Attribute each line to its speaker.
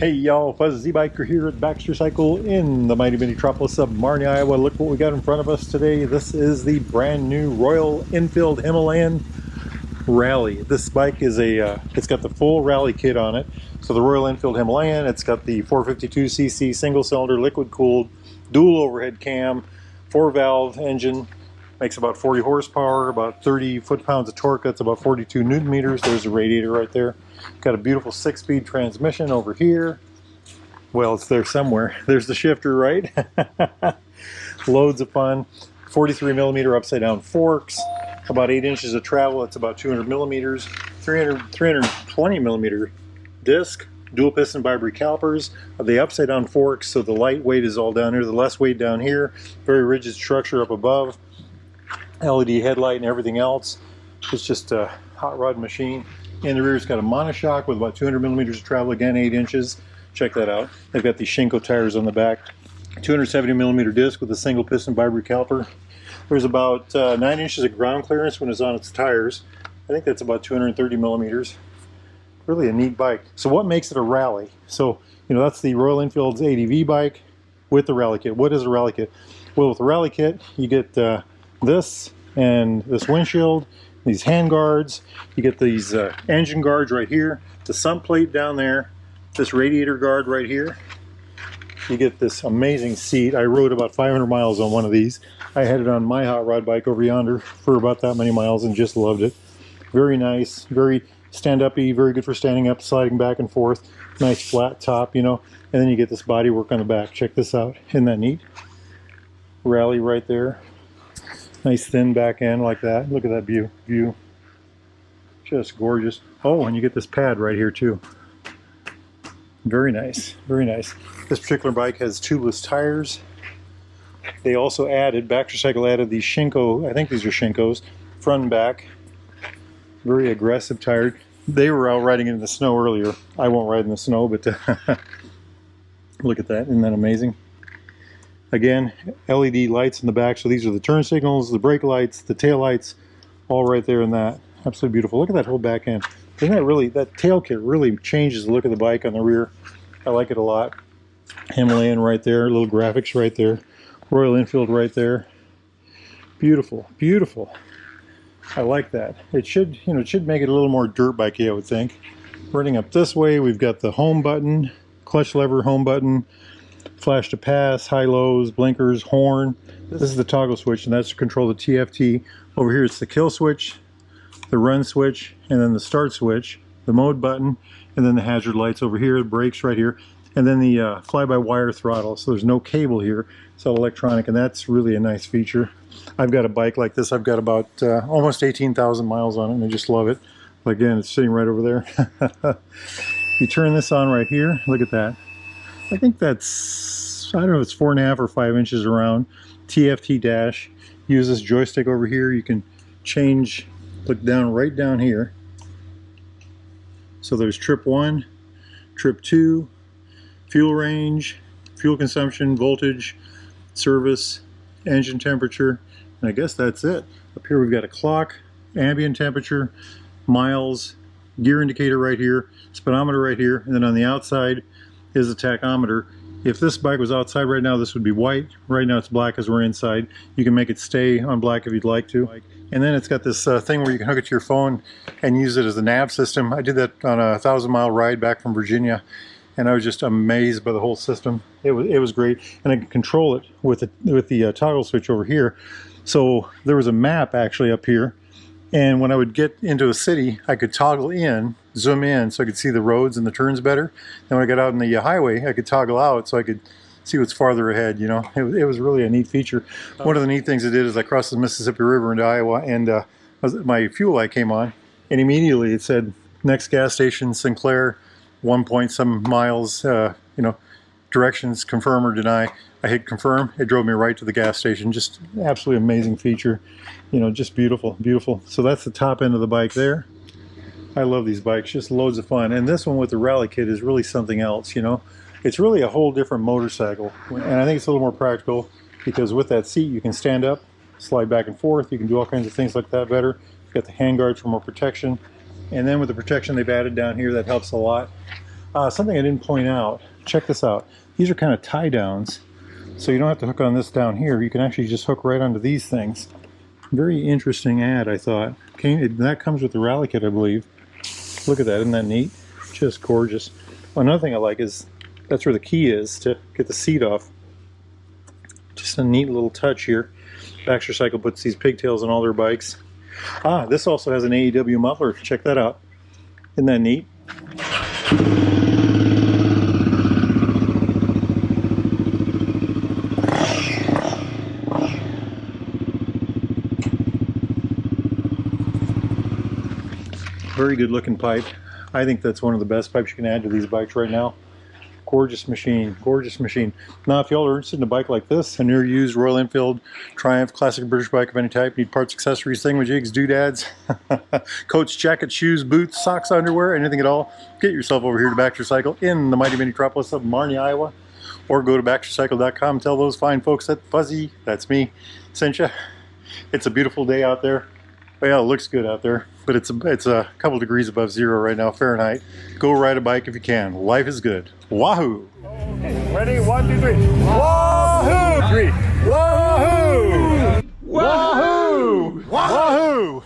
Speaker 1: Hey y'all, Fuzzy Biker here at Baxter Cycle in the mighty metropolis of Marne, Iowa. Look what we got in front of us today. This is the brand new Royal Enfield Himalayan Rally. This bike is it's got the full rally kit on it. So the Royal Enfield Himalayan, it's got the 452cc single cylinder liquid cooled dual overhead cam, 4-valve engine, makes about 40 horsepower, about 30 foot-pounds of torque. That's about 42 newton meters. There's the radiator right there. Got a beautiful 6-speed transmission over here. Well, it's there somewhere. There's the shifter, right? Loads of fun. 43 millimeter upside down forks. About 8 inches of travel. It's about 200 millimeters. 320 millimeter disc. Dual piston Vibri calipers. The upside down forks, so the light weight is all down here. The less weight down here. Very rigid structure up above. LED headlight and everything else. It's just a hot rod machine. In the rear, it's got a monoshock with about 200 millimeters of travel, again 8 inches. Check that out. They've got these Shinko tires on the back. 270 millimeter disc with a single piston Vibri caliper. There's about 9 inches of ground clearance when it's on its tires. I think that's about 230 millimeters. Really a neat bike. So what makes it a rally? So, you know, that's the Royal Enfield's ADV bike with the rally kit. What is a rally kit? Well, with the rally kit, you get this and this windshield, these hand guards, you get these engine guards right here, the sump plate down there, this radiator guard right here. You get this amazing seat. I rode about 500 miles on one of these. I had it on my hot rod bike over yonder for about that many miles and just loved it. Very nice, very stand-uppy, very good for standing up, sliding back and forth. Nice flat top, you know. And then you get this body work on the back. Check this out. Isn't that neat? Rally right there. Nice thin back end like that. Look at that view. Just gorgeous. Oh, and you get this pad right here too. Very nice. Very nice. This particular bike has tubeless tires. They also added, Baxter Cycle added these Shinko, I think these are Shinkos, front and back. Very aggressive tire. They were out riding in the snow earlier. I won't ride in the snow, but look at that. Isn't that amazing? Again, LED lights in the back, so these are the turn signals, the brake lights, the tail lights, all right there in that. Absolutely beautiful. Look at that whole back end. Isn't that really, that tail kit really changes the look of the bike on the rear. I like it a lot. Himalayan right there, little graphics right there. Royal Enfield right there. Beautiful, beautiful. I like that. It should, you know, it should make it a little more dirt bikey, I would think. Running up this way, we've got the home button, clutch lever home button, flash to pass, high-lows, blinkers, horn. This is the toggle switch, and that's to control the TFT. Over here it's the kill switch, the run switch, and then the start switch, the mode button, and then the hazard lights over here, the brakes right here, and then the fly-by-wire throttle. So there's no cable here. It's all electronic, and that's really a nice feature. I've got a bike like this. I've got about almost 18,000 miles on it, and I just love it. Again, it's sitting right over there. You turn this on right here. Look at that. I think that's, I don't know if it's 4.5 or 5 inches around. TFT dash. Use this joystick over here. You can change, look down right down here. So there's trip 1, trip 2, fuel range, fuel consumption, voltage, service, engine temperature, and I guess that's it. Up here we've got a clock, ambient temperature, miles, gear indicator right here, speedometer right here, and then on the outside is a tachometer. If this bike was outside right now, this would be white. Right now it's black as we're inside. You can make it stay on black if you'd like to. And then it's got this thing where you can hook it to your phone and use it as a nav system. I did that on a 1,000-mile ride back from Virginia, and I was just amazed by the whole system. It was great, and I could control it with the toggle switch over here. So there was a map actually up here, and when I would get into a city, I could toggle in, zoom in, so I could see the roads and the turns better. And when I got out on the highway, I could toggle out so I could see what's farther ahead, you know. It was really a neat feature. One of the neat things it did is I crossed the Mississippi River into Iowa, and my fuel light came on, and immediately it said, next gas station, Sinclair, 1 point some miles, you know, directions, confirm or deny. I hit confirm, it drove me right to the gas station. Just absolutely amazing feature, you know, just beautiful, beautiful. So that's the top end of the bike there. I love these bikes, just loads of fun. And this one with the rally kit is really something else, you know. It's really a whole different motorcycle, and I think it's a little more practical because with that seat you can stand up, slide back and forth, you can do all kinds of things like that better. You've got the hand guards for more protection, and then with the protection they've added down here, that helps a lot. Something I didn't point out, check this out. These are kind of tie downs, so you don't have to hook on this down here. You can actually just hook right onto these things. Very interesting ad, I thought. That comes with the Rally Kit, I believe. Look at that, isn't that neat? Just gorgeous. Another thing I like is that's where the key is to get the seat off. Just a neat little touch here. Baxter Cycle puts these pigtails on all their bikes. This also has an AEW muffler. Check that out. Isn't that neat? Very good looking pipe. I think that's one of the best pipes you can add to these bikes right now. Gorgeous machine, gorgeous machine. Now, if y'all are interested in a bike like this, a newer used Royal Enfield, Triumph, classic British bike of any type, need parts, accessories, thingamajigs, doodads, coats, jackets, shoes, boots, socks, underwear, anything at all, get yourself over here to Baxter Cycle in the mighty metropolis of Marnie, Iowa, or go to BaxterCycle.com. Tell those fine folks that Fuzzy, that's me, sent you. It's a beautiful day out there. Well, it looks good out there, but it's a couple degrees above zero right now, Fahrenheit. Go ride a bike if you can. Life is good. Wahoo!
Speaker 2: Okay, ready? 1, 2, 3. Wahoo! 3. Wahoo! Wahoo! Wahoo!